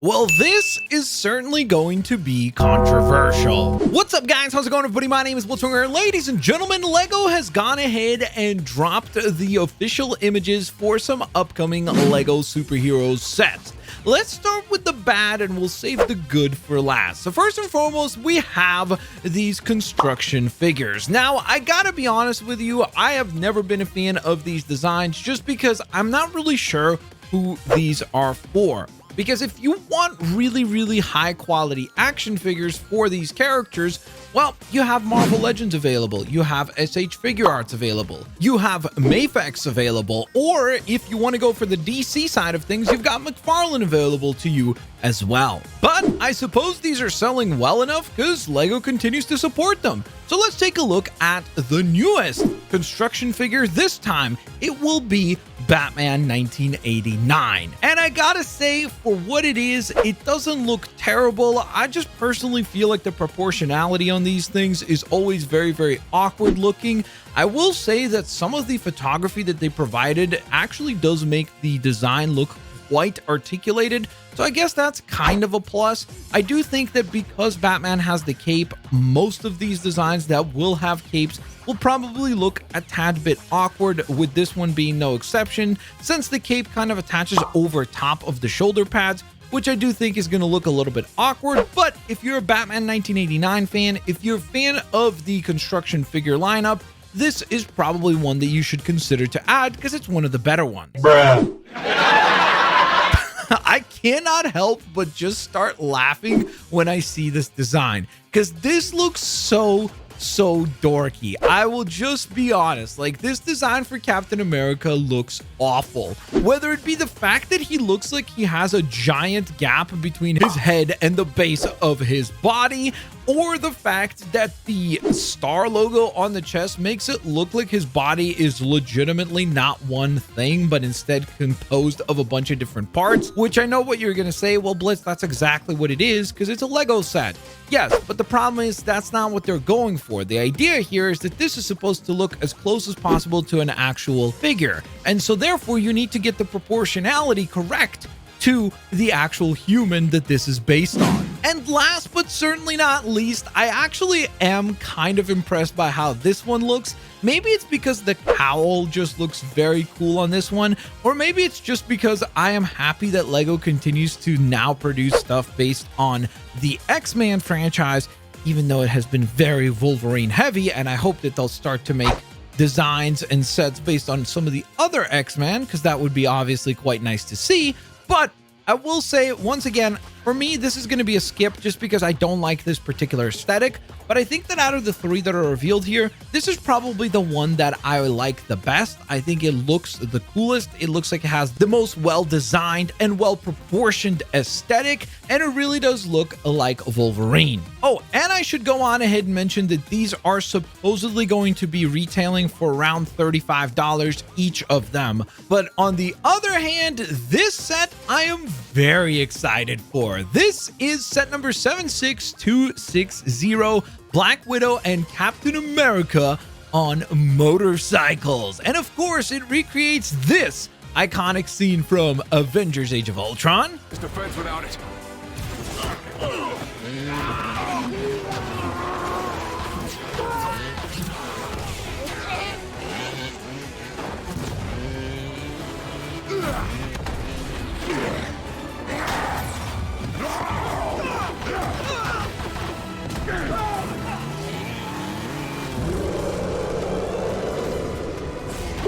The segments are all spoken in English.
Well, this is certainly going to be controversial. What's up, guys? How's it going, everybody? My name is Blitzwinger. Ladies and gentlemen, LEGO has gone ahead and dropped the official images for some upcoming LEGO superheroes sets. Let's start with the bad and we'll save the good for last. So first and foremost, we have these construction figures. Now, I gotta be honest with you, I have never been a fan of these designs just because I'm not really sure who these are for. Because if you want really high quality action figures for these characters, well, you have Marvel Legends available, you have SH Figure Arts available, you have Mafex available, or if you want to go for the DC side of things, you've got McFarlane available to you as well. But I suppose these are selling well enough because LEGO continues to support them. So let's take a look at the newest construction figure. This time, it will be Batman 1989. And I gotta say, for what it is, it doesn't look terrible. I just personally feel like the proportionality on these things is always very awkward looking. I will say that some of the photography that they provided actually does make the design look quite articulated, so I guess that's kind of a plus. I do think that because Batman has the cape, most of these designs that will have capes will probably look a tad bit awkward, with this one being no exception, since the cape kind of attaches over top of the shoulder pads, which I do think is going to look a little bit awkward. But if you're a Batman 1989 fan, if you're a fan of the construction figure lineup, this is probably one that you should consider to add because it's one of the better ones. Bruh. I cannot help but just start laughing when I see this design because this looks so dorky. I will just be honest, like, this design for Captain America looks awful. Whether it be the fact that he looks like he has a giant gap between his head and the base of his body, or the fact that the star logo on the chest makes it look like his body is legitimately not one thing, but instead composed of a bunch of different parts, which I know what you're gonna say, well, Blitz, that's exactly what it is because it's a LEGO set. Yes, but the problem is that's not what they're going for. The idea here is that this is supposed to look as close as possible to an actual figure, and so therefore you need to get the proportionality correct to the actual human that this is based on. And last but certainly not least, I actually am kind of impressed by how this one looks. Maybe it's because the cowl just looks very cool on this one, or maybe it's just because I am happy that LEGO continues to now produce stuff based on the X-Men franchise, even though it has been very Wolverine heavy, and I hope that they'll start to make designs and sets based on some of the other X-Men, because that would be obviously quite nice to see. But I will say, once again, for me, this is going to be a skip just because I don't like this particular aesthetic. But I think that out of the three that are revealed here, this is probably the one that I like the best. I think it looks the coolest. It looks like it has the most well-designed and well-proportioned aesthetic, and it really does look like Wolverine. Oh, and I should go on ahead and mention that these are supposedly going to be retailing for around $35 each of them. But on the other hand, this set I am very excited for. This is set number 76260, Black Widow and Captain America on motorcycles. And of course, it recreates this iconic scene from Avengers Age of Ultron. There's no fence without it.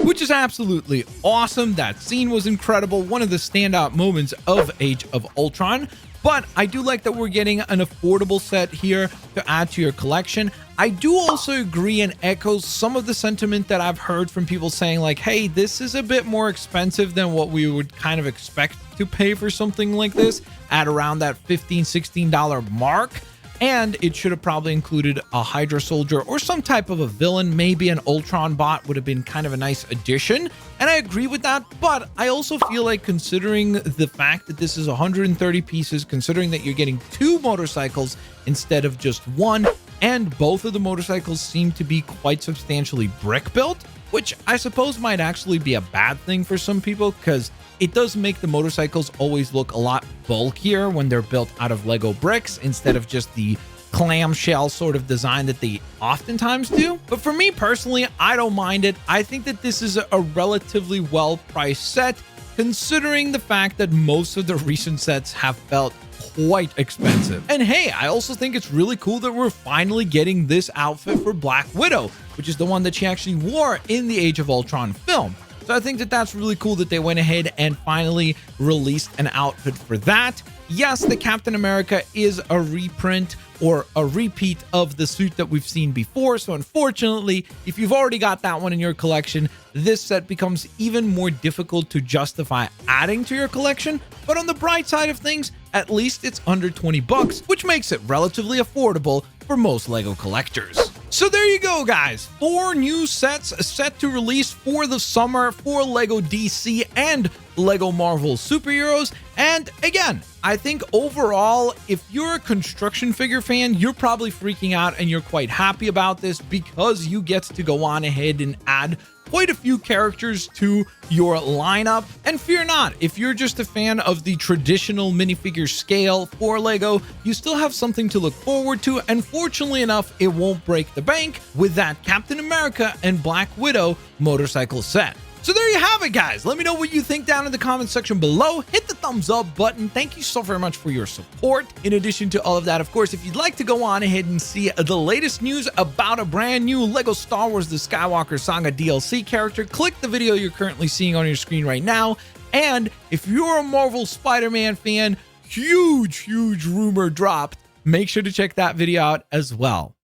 Which is absolutely awesome. That scene was incredible, one of the standout moments of Age of Ultron. But I do like that we're getting an affordable set here to add to your collection. I do also agree and echo some of the sentiment that I've heard from people saying like, hey, this is a bit more expensive than what we would kind of expect to pay for something like this at around that $15-16 mark. And it should have probably included a Hydra soldier or some type of a villain. Maybe an Ultron bot would have been kind of a nice addition. And I agree with that. But I also feel like, considering the fact that this is 130 pieces, considering that you're getting 2 motorcycles instead of just 1, and both of the motorcycles seem to be quite substantially brick built, which I suppose might actually be a bad thing for some people, because it does make the motorcycles always look a lot bulkier when they're built out of Lego bricks instead of just the clamshell sort of design that they oftentimes do. But for me personally, I don't mind it. I think that this is a relatively well-priced set, considering the fact that most of the recent sets have felt quite expensive. And hey, I also think it's really cool that we're finally getting this outfit for Black Widow, which is the one that she actually wore in the Age of Ultron film. So I think that that's really cool that they went ahead and finally released an outfit for that. Yes, the Captain America is a reprint or a repeat of the suit that we've seen before. So unfortunately, if you've already got that one in your collection, this set becomes even more difficult to justify adding to your collection. But on the bright side of things, at least it's under 20 bucks, which makes it relatively affordable for most Lego collectors. So there you go, guys. 4 new sets set to release for the summer for Lego DC and Lego Marvel superheroes. And again, I think overall, if you're a construction figure fan, you're probably freaking out and you're quite happy about this because you get to go on ahead and add quite a few characters to your lineup. And fear not, if you're just a fan of the traditional minifigure scale for Lego, you still have something to look forward to. And fortunately enough, it won't break the bank with that Captain America and Black Widow motorcycle set. So there you have it, guys. Let me know what you think down in the comment section below. Hit the thumbs up button. Thank you so very much for your support. In addition to all of that, of course, if you'd like to go on ahead and see the latest news about a brand new Lego Star Wars The Skywalker Saga DLC character, click the video you're currently seeing on your screen right now. And if you're a Marvel Spider-Man fan, huge rumor dropped. Make sure to check that video out as well.